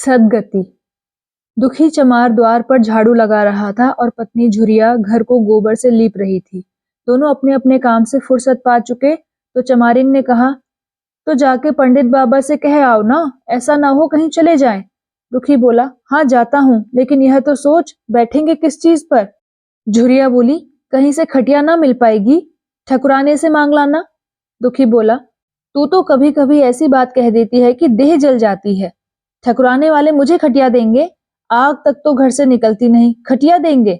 सदगति। दुखी चमार द्वार पर झाड़ू लगा रहा था और पत्नी झुरिया घर को गोबर से लीप रही थी। दोनों अपने अपने काम से फुर्सत पा चुके तो चमारिन ने कहा, तो जाके पंडित बाबा से कह आओ ना, ऐसा ना हो कहीं चले जाएं। दुखी बोला, हाँ जाता हूँ, लेकिन यह तो सोच बैठेंगे किस चीज पर। झुरिया बोली, कहीं से खटिया ना मिल पाएगी, ठकुराने से मांग लाना। दुखी बोला, तू तो कभी कभी ऐसी बात कह देती है कि देह जल जाती है। ठकुराने वाले मुझे खटिया देंगे? आग तक तो घर से निकलती नहीं, खटिया देंगे?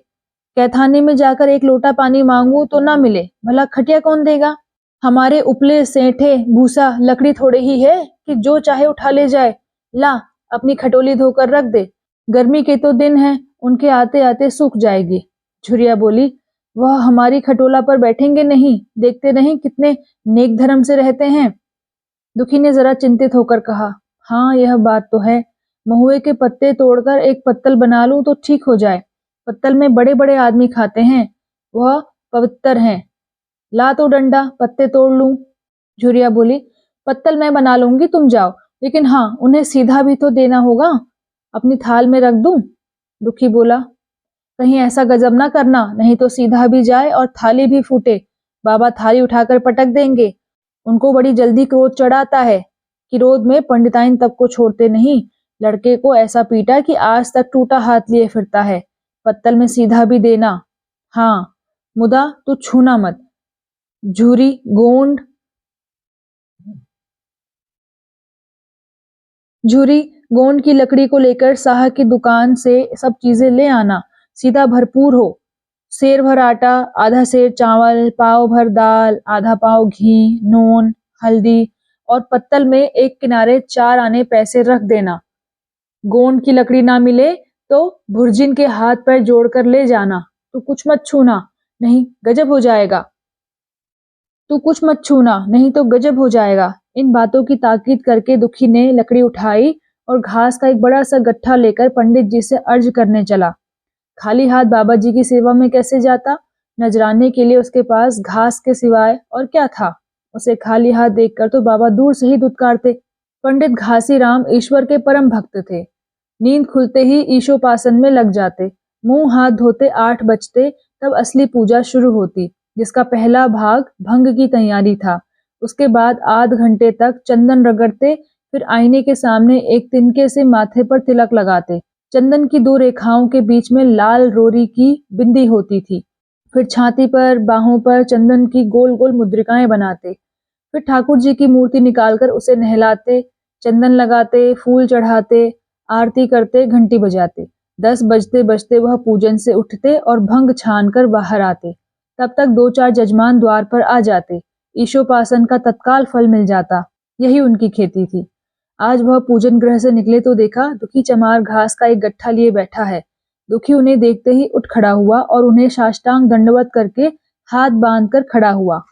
कैथाने में जाकर एक लोटा पानी मांगू तो ना मिले, भला खटिया कौन देगा? हमारे उपले सेंठे भूसा लकड़ी थोड़े ही है कि जो चाहे उठा ले जाए। ला अपनी खटोली धोकर रख दे, गर्मी के तो दिन है, उनके आते आते सूख जाएगी। झुरिया बोली, वह हमारी खटोला पर बैठेंगे नहीं, देखते नहीं कितने नेक धर्म से रहते हैं। दुखी ने जरा चिंतित होकर कहा, हाँ यह बात तो है, महुए के पत्ते तोड़कर एक पत्तल बना लूं तो ठीक हो जाए। पत्तल में बड़े बड़े आदमी खाते हैं, वह पवित्र हैं। ला तो डंडा, पत्ते तोड़ लूं। झुरिया बोली, पत्तल मैं बना लूंगी, तुम जाओ, लेकिन हाँ उन्हें सीधा भी तो देना होगा, अपनी थाल में रख दूं। दुखी बोला, कहीं ऐसा गजब ना करना, नहीं तो सीधा भी जाए और थाली भी फूटे, बाबा थाली उठाकर पटक देंगे। उनको बड़ी जल्दी क्रोध चढ़ाता है, क्रोध में पंडिताइन तब को छोड़ते नहीं, लड़के को ऐसा पीटा कि आज तक टूटा हाथ लिए फिरता है। पत्तल में सीधा भी देना, हाँ मुदा तू छूना मत। झूरी गोंड झूरी गोंड की लकड़ी को लेकर साह की दुकान से सब चीजें ले आना, सीधा भरपूर हो। सेर भर आटा, आधा सेर चावल, पाव भर दाल, आधा पाव घी, नून, हल्दी और पत्तल में एक किनारे 4 आने पैसे रख देना। गोंड की लकड़ी ना मिले तो भुर्जिन के हाथ पैर जोड़कर ले जाना। तू कुछ मत छूना, नहीं गजब हो जाएगा। तू कुछ मत छूना, नहीं तो गजब हो जाएगा। इन बातों की ताकीद करके दुखी ने लकड़ी उठाई और घास का एक बड़ा सा गट्ठा लेकर पंडित जी से अर्ज करने चला। खाली हाथ बाबा जी की सेवा में कैसे जाता? नजराने के लिए उसके पास घास के सिवाय और क्या था? उसे खाली हाथ देखकर तो बाबा दूर से ही दुत्कारते। पंडित घासी राम ईश्वर के परम भक्त थे। नींद खुलते ही ईशोपासन में लग जाते। मुंह हाथ धोते 8 बजते, तब असली पूजा शुरू होती, जिसका पहला भाग भंग की तैयारी था। उसके बाद आध घंटे तक चंदन रगड़ते, फिर आईने के सामने एक तिनके से माथे पर तिलक लगाते। चंदन की 2 रेखाओं के बीच में लाल रोरी की बिंदी होती थी। फिर छाती पर, बाहों पर चंदन की गोल गोल मुद्रिकाएं बनाते। फिर ठाकुर जी की मूर्ति निकालकर उसे नहलाते, चंदन लगाते, फूल चढ़ाते, आरती करते, घंटी बजाते। 10 बजते बजते वह पूजन से उठते और भंग छान कर बाहर आते। तब तक 2-4 जजमान द्वार पर आ जाते। ईशोपासन का तत्काल फल मिल जाता। यही उनकी खेती थी। आज वह पूजन गृह से निकले तो देखा दुखी चमार घास का एक गट्ठा लिए बैठा है। दुखी उन्हें देखते ही उठ खड़ा हुआ और उन्हें साष्टांग दंडवत करके हाथ बांधकर खड़ा हुआ।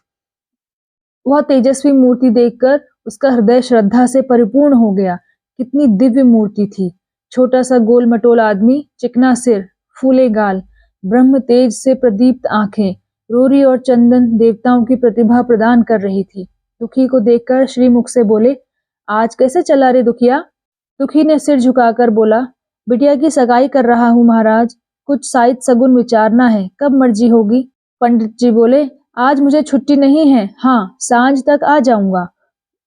वह तेजस्वी मूर्ति देखकर उसका हृदय श्रद्धा से परिपूर्ण हो गया। कितनी दिव्य मूर्ति थी। छोटा सा गोल मटोल आदमी, चिकना सिर, फूले गाल, ब्रह्म तेज से प्रदीप्त आंखें, रोरी और चंदन देवताओं की प्रतिभा प्रदान कर रही थी। दुखी को देखकर श्रीमुख से बोले, आज कैसे चला रे दुखिया? दुखी ने सिर झुकाकर बोला, बिटिया की सगाई कर रहा हूँ महाराज, कुछ साइत सगुन विचारना है, कब मर्जी होगी? पंडित जी बोले, आज मुझे छुट्टी नहीं है, हाँ सांझ तक आ जाऊंगा।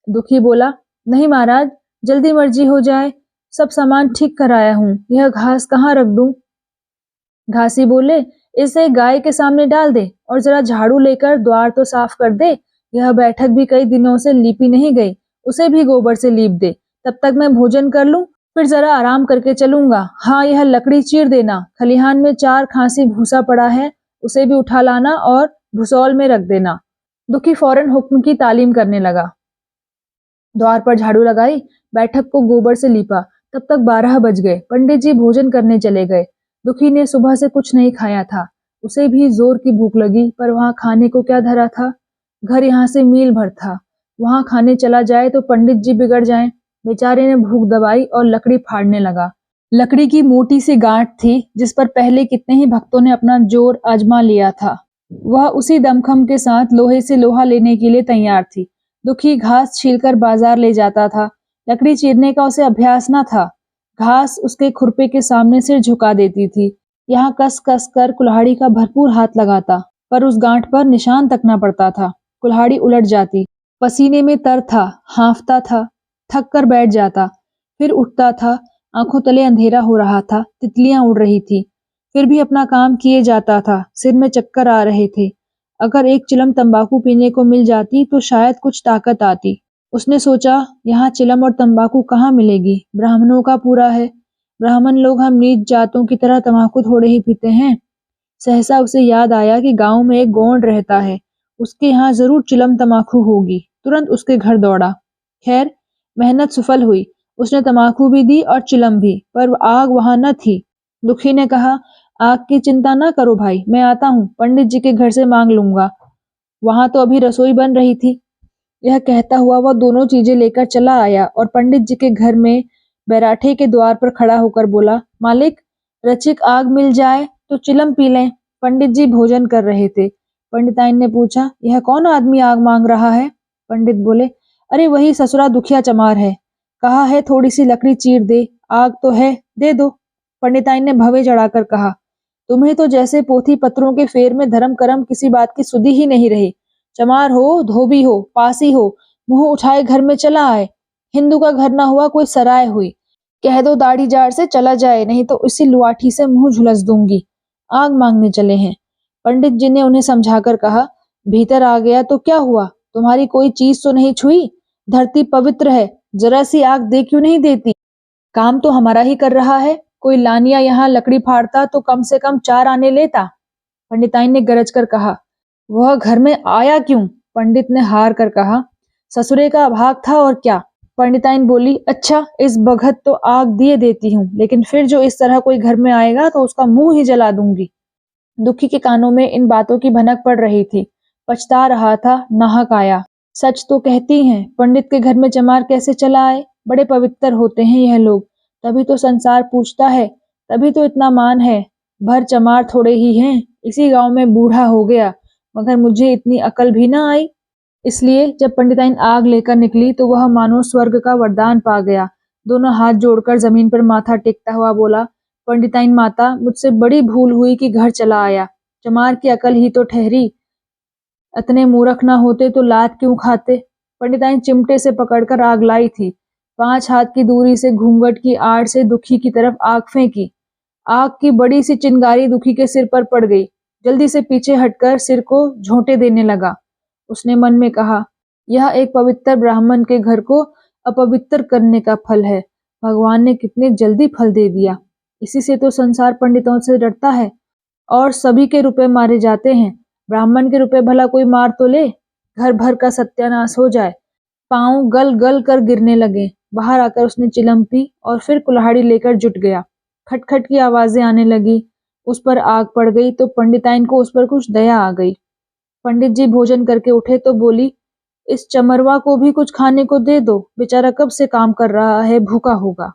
दुखी बोला, नहीं महाराज, जल्दी मर्जी हो जाए, सब सामान ठीक कराया हूँ, यह घास कहाँ रख दूं? घासी बोले, इसे गाय के सामने डाल दे और जरा झाड़ू लेकर द्वार तो साफ कर दे। यह बैठक भी कई दिनों से लीपी नहीं गई, उसे भी गोबर से लीप दे। तब तक मैं भोजन कर लूं, फिर जरा आराम करके चलूंगा। हाँ यह लकड़ी चीर देना, खलिहान में 4 खांसी भूसा पड़ा है, उसे भी उठा लाना और भूसौल में रख देना। दुखी फौरन हुक्म की तालीम करने लगा। द्वार पर झाड़ू लगाई, बैठक को गोबर से लीपा। तब तक 12 बज गए। पंडित जी भोजन करने चले गए। दुखी ने सुबह से कुछ नहीं खाया था। उसे भी जोर की भूख लगी, पर वहां खाने को क्या धरा था? घर यहाँ से मील भर था। वहां खाने चला जाए तो पंडित जी बिगड़ जाएं। बेचारे ने भूख दबाई और लकड़ी फाड़ने लगा। लकड़ी की मोटी सी गांठ थी, जिस पर पहले कितने ही भक्तों ने अपना जोर आजमा लिया था। वह उसी दमखम के साथ लोहे से लोहा लेने के लिए तैयार थी। दुखी घास छीलकर बाजार ले जाता था। लकड़ी चीरने का उसे अभ्यास न था। घास उसके खुरपे के सामने सिर झुका देती थी। यहाँ कस कस कर कुल्हाड़ी का भरपूर हाथ लगाता, पर उस गांठ पर निशान तक न पड़ता था। कुल्हाड़ी उलट जाती, पसीने में तर था, हाँफता था, थक कर बैठ जाता, फिर उठता था। आंखों तले अंधेरा हो रहा था, तितलियां उड़ रही थी, फिर भी अपना काम किए जाता था। सिर में चक्कर आ रहे थे। अगर एक चिलम तंबाकू पीने को मिल जाती तो शायद कुछ ताकत आती। उसने सोचा, यहाँ चिलम और तंबाकू कहाँ मिलेगी? ब्राह्मणों का पूरा है। ब्राह्मण लोग हम नीच जातों की तरह तंबाकू थोड़े ही पीते हैं। सहसा उसे याद आया कि गांव में एक गोंड रहता है, उसके यहाँ जरूर चिलम तंबाकू होगी। तुरंत उसके घर दौड़ा। खैर, मेहनत सफल हुई। उसने तंबाकू भी दी और चिलम भी, पर आग वहां न थी। दुखी ने कहा, आग की चिंता न करो भाई, मैं आता हूँ, पंडित जी के घर से मांग लूंगा। वहां तो अभी रसोई बन रही थी। यह कहता हुआ वह दोनों चीजें लेकर चला आया और पंडित जी के घर में बैराठे के द्वार पर खड़ा होकर बोला, मालिक, रचिक आग मिल जाए तो चिलम पी लें। पंडित जी भोजन कर रहे थे। पंडिताइन ने पूछा, यह कौन आदमी आग मांग रहा है? पंडित बोले, अरे वही ससुरा दुखिया चमार है। कहा है थोड़ी सी लकड़ी चीर दे, आग तो है, दे दो। पंडिताइन ने भवे चढ़ाकर कहा, तुम्हें तो जैसे पोथी पत्रों के फेर में धर्म कर्म किसी बात की सुधि ही नहीं रही। चमार हो, धोबी हो, पासी हो, मुंह उठाए घर में चला आए। हिंदू का घर ना हुआ कोई सराय हुई। कह दो दाढ़ी जार से चला जाए, नहीं तो इसी लुआठी से मुंह झुलस दूंगी। आग मांगने चले हैं। पंडित जी ने उन्हें समझाकर कहा, भीतर आ गया तो क्या हुआ? तुम्हारी कोई चीज तो नहीं छुई? धरती पवित्र है, जरा सी आग दे क्यों नहीं देती? काम तो हमारा ही कर रहा है। कोई लानिया यहाँ लकड़ी फाड़ता तो कम से कम 4 आने लेता। पंडिताइन ने गरज कर कहा, वह घर में आया क्यों? पंडित ने हार कर कहा, ससुरे का भाग था और क्या। पंडिताइन बोली, अच्छा, इस बखत तो आग दिए देती हूँ, लेकिन फिर जो इस तरह कोई घर में आएगा तो उसका मुंह ही जला दूंगी। दुखी के कानों में इन बातों की भनक पड़ रही थी। पछता रहा था, नाहक आया। सच तो कहती हैं, पंडित के घर में चमार कैसे चला आए? बड़े पवित्र होते हैं यह लोग, तभी तो संसार पूछता है, तभी तो इतना मान है। भर चमार थोड़े ही हैं। इसी गांव में बूढ़ा हो गया, मगर मुझे इतनी अकल भी ना आई। इसलिए जब पंडिताइन आग लेकर निकली तो वह मानो स्वर्ग का वरदान पा गया। दोनों हाथ जोड़कर जमीन पर माथा टेकता हुआ बोला, पंडिताइन माता, मुझसे बड़ी भूल हुई कि घर चला आया। चमार की अकल ही तो ठहरी। इतने मूर्ख ना होते तो लात क्यों खाते? पंडिताइन चिमटे से पकड़कर आग लाई थी। 5 हाथ की दूरी से घूंघट की आड़ से दुखी की तरफ आग फेंकी। आग की बड़ी सी चिंगारी दुखी के सिर पर पड़ गई। जल्दी से पीछे हटकर सिर को झोंटे देने लगा। उसने मन में कहा, यह एक पवित्र ब्राह्मण के घर को अपवित्र करने का फल है। भगवान ने कितने जल्दी फल दे दिया। इसी से तो संसार पंडितों से डरता है और सभी के रुपए मारे जाते हैं। ब्राह्मण के रुपए भला कोई मार तो ले, घर भर का सत्यानाश हो जाए। पांव गल गल कर गिरने लगे। बाहर आकर उसने चिलम पी और फिर कुल्हाड़ी लेकर जुट गया। खटखट की आवाजें आने लगी। उस पर आग पड़ गई तो पंडिताइन को उस पर कुछ दया आ गई। पंडित जी भोजन करके उठे तो बोली, इस चमरवा को भी कुछ खाने को दे दो, बेचारा कब से काम कर रहा है, भूखा होगा।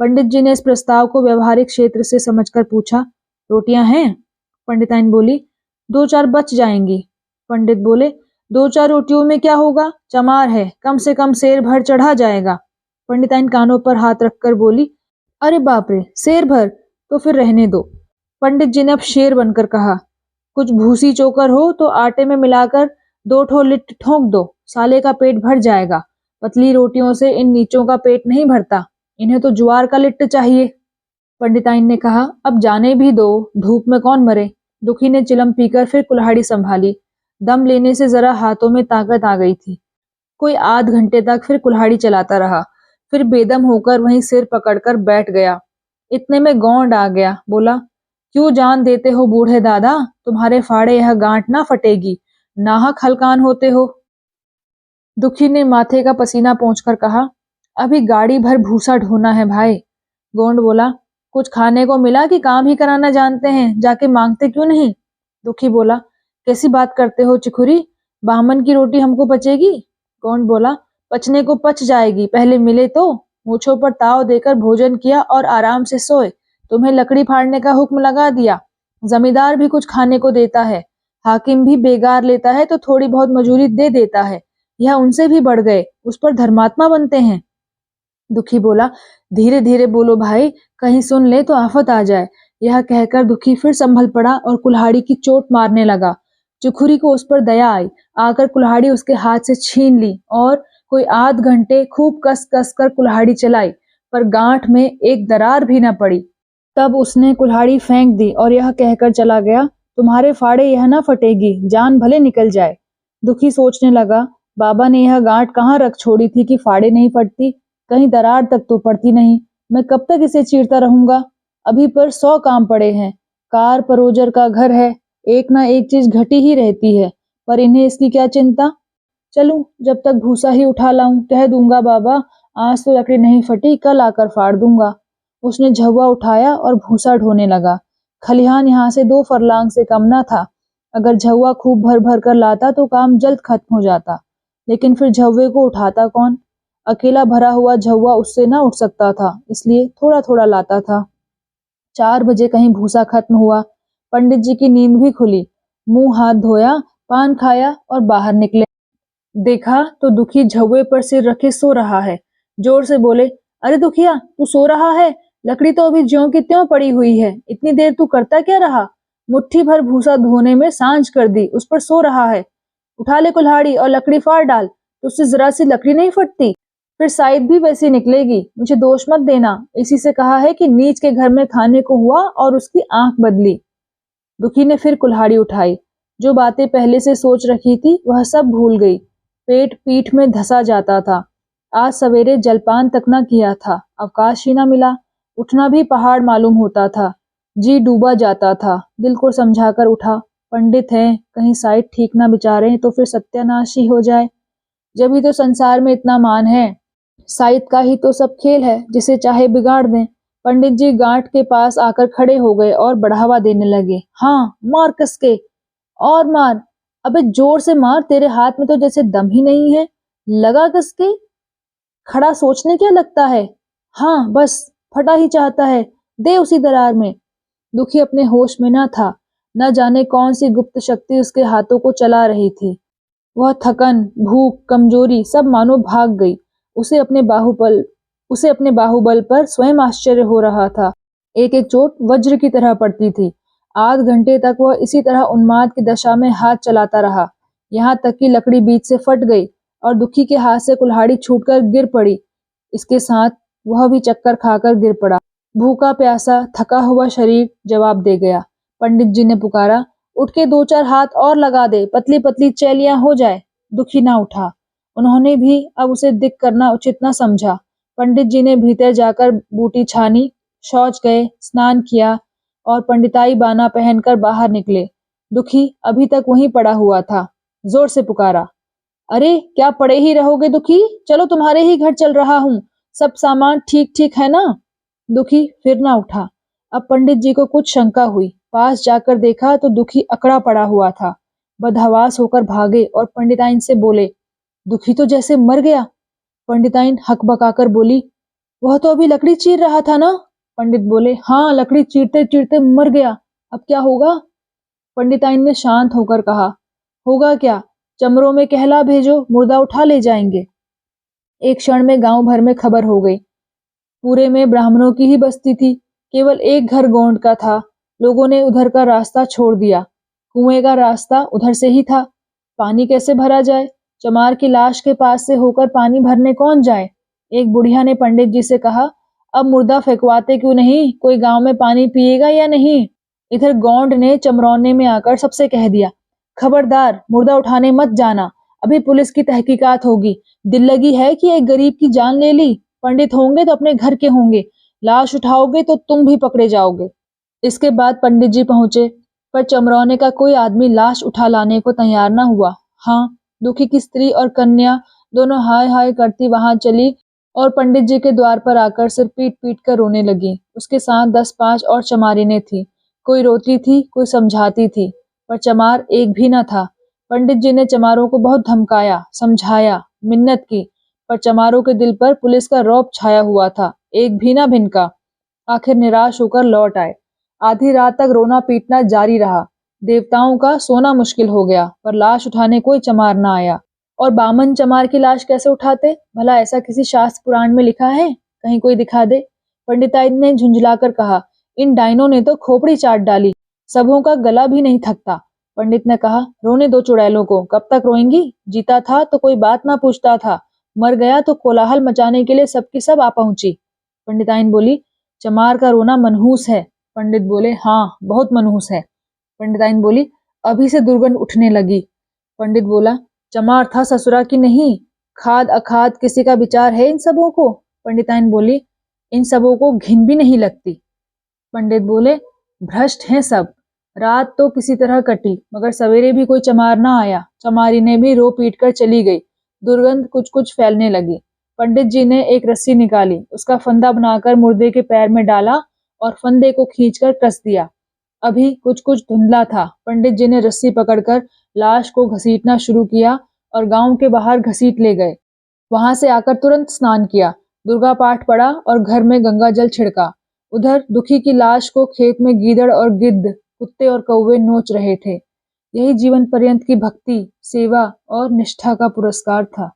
पंडित जी ने इस प्रस्ताव को व्यवहारिक क्षेत्र से समझकर पूछा, रोटियां हैं? पंडिताइन बोली, 2-4 बच जाएंगी। पंडित बोले, 2-4 रोटियों में क्या होगा, चमार है, कम से कम सेर भर चढ़ा जाएगा। पंडिताइन कानों पर हाथ रखकर बोली, अरे बाप रे, सेर भर? तो फिर रहने दो। पंडित जी ने अब शेर बनकर कहा, कुछ भूसी चोकर हो तो आटे में मिलाकर 2 ठो लिट्ट ठोंक दो, साले का पेट भर जाएगा। पतली रोटियों से इन नीचों का पेट नहीं भरता, इन्हें तो ज्वार का लिट्ट चाहिए। पंडिताइन ने कहा, अब जाने भी दो, धूप में कौन मरे। दुखी ने चिलम पीकर फिर कुल्हाड़ी संभाली। दम लेने से जरा हाथों में ताकत आ गई थी। कोई आध घंटे तक फिर कुल्हाड़ी चलाता रहा, फिर बेदम होकर वहीं सिर पकड़कर बैठ गया। इतने में गौंड आ गया। बोला, क्यों जान देते हो बूढ़े दादा, तुम्हारे फाड़े यह गांठ ना फटेगी, नाहक हलकान होते हो। दुखी ने माथे का पसीना पोंछकर कहा, अभी गाड़ी भर भूसा ढोना है भाई। गोंड बोला, कुछ खाने को मिला कि काम ही कराना जानते हैं, जाके मांगते क्यों नहीं? दुखी बोला, कैसी बात करते हो चिखुरी, बामन की रोटी हमको पचेगी? गोंड बोला, पचने को पच जाएगी, पहले मिले तो। मूछों पर ताव देकर भोजन किया और आराम से सोए। तुम्हें लकड़ी फाड़ने का हुक्म लगा दिया। जमींदार भी कुछ खाने को देता है, हाकिम भी बेगार लेता है तो थोड़ी बहुत मजूरी दे देता है। यह उनसे भी बढ़ गए, उस पर धर्मात्मा बनते हैं। दुखी बोला, धीरे धीरे बोलो भाई, कहीं सुन ले तो आफत आ जाए। यह कहकर दुखी फिर संभल पड़ा और कुल्हाड़ी की चोट मारने लगा। चुखुरी को उस पर दया आई, आकर कुल्हाड़ी उसके हाथ से छीन ली और कोई आध घंटे खूब कस कस कर कुल्हाड़ी चलाई, पर गांठ में एक दरार भी न पड़ी। तब उसने कुल्हाड़ी फेंक दी और यह कहकर चला गया, तुम्हारे फाड़े यह न फटेगी, जान भले निकल जाए। दुखी सोचने लगा, बाबा ने यह गांठ कहाँ रख छोड़ी थी कि फाड़े नहीं फटती, कहीं दरार तक तो पड़ती नहीं। मैं कब तक इसे चीरता रहूंगा? अभी पर 100 काम पड़े हैं। कार परोजर का घर है, एक ना एक चीज घटी ही रहती है, पर इन्हें इसकी क्या चिंता। चलूं, जब तक भूसा ही उठा लाऊं, कह दूंगा बाबा आज तो लकड़ी नहीं फटी, कल आकर फाड़ दूंगा। उसने झउवा उठाया और भूसा ढोने लगा। खलिहान यहाँ से 2 फरलांग से कम न था। अगर झउवा खूब भर भर कर लाता तो काम जल्द खत्म हो जाता, लेकिन फिर झव्वे को उठाता कौन? अकेला भरा हुआ झउवा उससे न उठ सकता था, इसलिए थोड़ा थोड़ा लाता था। 4 बजे कहीं भूसा खत्म हुआ। पंडित जी की नींद भी खुली। मुंह हाथ धोया, पान खाया और बाहर निकले। देखा तो दुखी झव्वे पर सिर रखे सो रहा है। जोर से बोले, अरे दुखिया, तू सो रहा है? लकड़ी तो अभी ज्यों की त्यों पड़ी हुई है, इतनी देर तू करता क्या रहा? मुट्ठी भर भूसा धोने में सांझ कर दी, उस पर सो रहा है। उठा ले कुल्हाड़ी और लकड़ी फाड़ डाल, तुझसे जरा सी लकड़ी नहीं फटती। फिर साइड भी वैसी निकलेगी, मुझे दोष मत देना। इसी से कहा है कि नीच के घर में खाने को हुआ और उसकी आंख बदली। दुखी ने फिर कुल्हाड़ी उठाई। जो बातें पहले से सोच रखी थी वह सब भूल गई। पेट पीठ में धसा जाता था। आज सवेरे जलपान तक न किया था, अवकाश ही न मिला। उठना भी पहाड़ मालूम होता था। जी डूबा जाता था। दिल को समझाकर उठा, पंडित हैं, कहीं साइड ठीक न बिचारे तो फिर सत्यानाश ही हो जाए। जब ही तो संसार में इतना मान है, साइड का ही तो सब खेल है, जिसे चाहे बिगाड़ दें। पंडित जी गांठ के पास आकर खड़े हो गए और बढ़ावा देने लगे। हाँ, मार कसके, और मार, अबे जोर से मार, तेरे हाथ में तो जैसे दम ही नहीं है। लगा कसके, खड़ा सोचने क्या लगता है? हाँ बस, फटा ही चाहता है, दे उसी दरार में। दुखी अपने होश में न था। न जाने कौन सी गुप्त शक्ति उसके हाथों को चला रही थी। वह थकन, भूख, कमजोरी सब मानो भाग गई। उसे अपने बाहुबल उसे अपने बाहुबल पर स्वयं आश्चर्य हो रहा था। एक एक चोट वज्र की तरह पड़ती थी। आध घंटे तक वह इसी तरह उन्माद की दशा में हाथ चलाता रहा, यहाँ तक कि लकड़ी बीच से फट गई और दुखी के हाथ से कुल्हाड़ी छूटकर गिर पड़ी। इसके साथ वह भी चक्कर खाकर गिर पड़ा। भूखा प्यासा थका हुआ शरीर जवाब दे गया। पंडित जी ने पुकारा, उठ के 2-4 हाथ और लगा दे, पतली पतली चैलियां हो जाए। दुखी ना उठा। उन्होंने भी अब उसे दिक करना उचित न समझा। पंडित जी ने भीतर जाकर बूटी छानी, शौच गए, स्नान किया और पंडिताई बाना पहनकर बाहर निकले। दुखी अभी तक वहीं पड़ा हुआ था। जोर से पुकारा, अरे क्या पड़े ही रहोगे दुखी? चलो तुम्हारे ही घर चल रहा हूँ। सब सामान ठीक ठीक है ना? दुखी फिर ना उठा। अब पंडित जी को कुछ शंका हुई। पास जाकर देखा तो दुखी अकड़ा पड़ा हुआ था। बदहवास होकर भागे और पंडिताइन से बोले, दुखी तो जैसे मर गया। पंडिताइन हकबकाकर बोली, वह तो अभी लकड़ी चीर रहा था ना? पंडित बोले, हाँ, लकड़ी चीरते चीरते मर गया। अब क्या होगा? पंडिताइन ने शांत होकर कहा, होगा क्या, चमरों में कहला भेजो, मुर्दा उठा ले जाएंगे। एक क्षण में गांव भर में खबर हो गई। पूरे में ब्राह्मणों की ही बस्ती थी। केवल एक घर गोंड का था। लोगों ने उधर का रास्ता छोड़ दिया। कुएं का रास्ता उधर से ही था। पानी कैसे भरा जाए? चमार की लाश के पास से होकर पानी भरने कौन जाए? एक बुढ़िया ने पंडित जी से कहा, अब मुर्दा फेंकवाते क्यों नहीं? कोई गांव में पानी पिएगा या नहीं? इधर गोंड ने चमरौने में आकर सबसे कह दिया, खबरदार, मुर्दा उठाने मत जाना, अभी पुलिस की तहकीकात होगी। दिल लगी है कि एक गरीब की जान ले ली। पंडित होंगे तो अपने घर के होंगे, लाश उठाओगे तो तुम भी पकड़े जाओगे। इसके बाद पंडित जी पहुंचे, पर चमरौने का कोई आदमी लाश उठा लाने को तैयार न हुआ। हाँ, दुखी की स्त्री और कन्या दोनों हाय हाय करती वहां चली और पंडित जी के द्वार पर आकर सिर पीट पीट कर रोने लगी। उसके साथ 10-5 और चमारिनें थी। कोई रोती थी, कोई समझाती थी, पर चमार एक भी न था। पंडित जी ने चमारों को बहुत धमकाया, समझाया, मिन्नत की, पर चमारों के दिल पर पुलिस का रौब छाया हुआ था। एक भी न भिनका। आखिर निराश होकर लौट आए। आधी रात तक रोना पीटना जारी रहा। देवताओं का सोना मुश्किल हो गया, पर लाश उठाने कोई चमार न आया। और बामन चमार की लाश कैसे उठाते? भला ऐसा किसी शास्त्र पुराण में लिखा है? कहीं कोई दिखा दे। पंडिताइन ने झुंझलाकर कहा, इन डाइनों ने तो खोपड़ी चाट डाली, सबों का गला भी नहीं थकता। पंडित ने कहा, रोने दो चुड़ैलों को, कब तक रोएंगी? जीता था तो कोई बात ना पूछता था, मर गया तो कोलाहल मचाने के लिए सबकी सब आ पहुंची। पंडिताइन बोली, चमार का रोना मनहूस है। पंडित बोले, हाँ बहुत मनहूस है। पंडिताइन बोली, अभी से दुर्गंध उठने लगी। पंडित बोला, चमार था ससुरा की नहीं, खाद अखाद किसी का विचार है इन सबों को? पंडिताइन बोली, इन सबों को घिन भी नहीं लगती। पंडित बोले, भ्रष्ट हैं सब। रात तो किसी तरह कटी, मगर सवेरे भी कोई चमार ना आया। चमारी ने भी रो पीट कर चली गई। दुर्गंध कुछ कुछ फैलने लगी। पंडित जी ने एक रस्सी निकाली, उसका फंदा बनाकर मुर्दे के पैर में डाला और फंदे को खींचकर कस दिया। अभी कुछ कुछ धुंधला था। पंडित जी ने रस्सी पकड़कर लाश को घसीटना शुरू किया और गांव के बाहर घसीट ले गए। वहां से आकर तुरंत स्नान किया, दुर्गा पाठ पढ़ा और घर में गंगा जल छिड़का। उधर दुखी की लाश को खेत में गीदड़ और गिद्ध, कुत्ते और कौवे नोच रहे थे। यही जीवन पर्यंत की भक्ति, सेवा और निष्ठा का पुरस्कार था।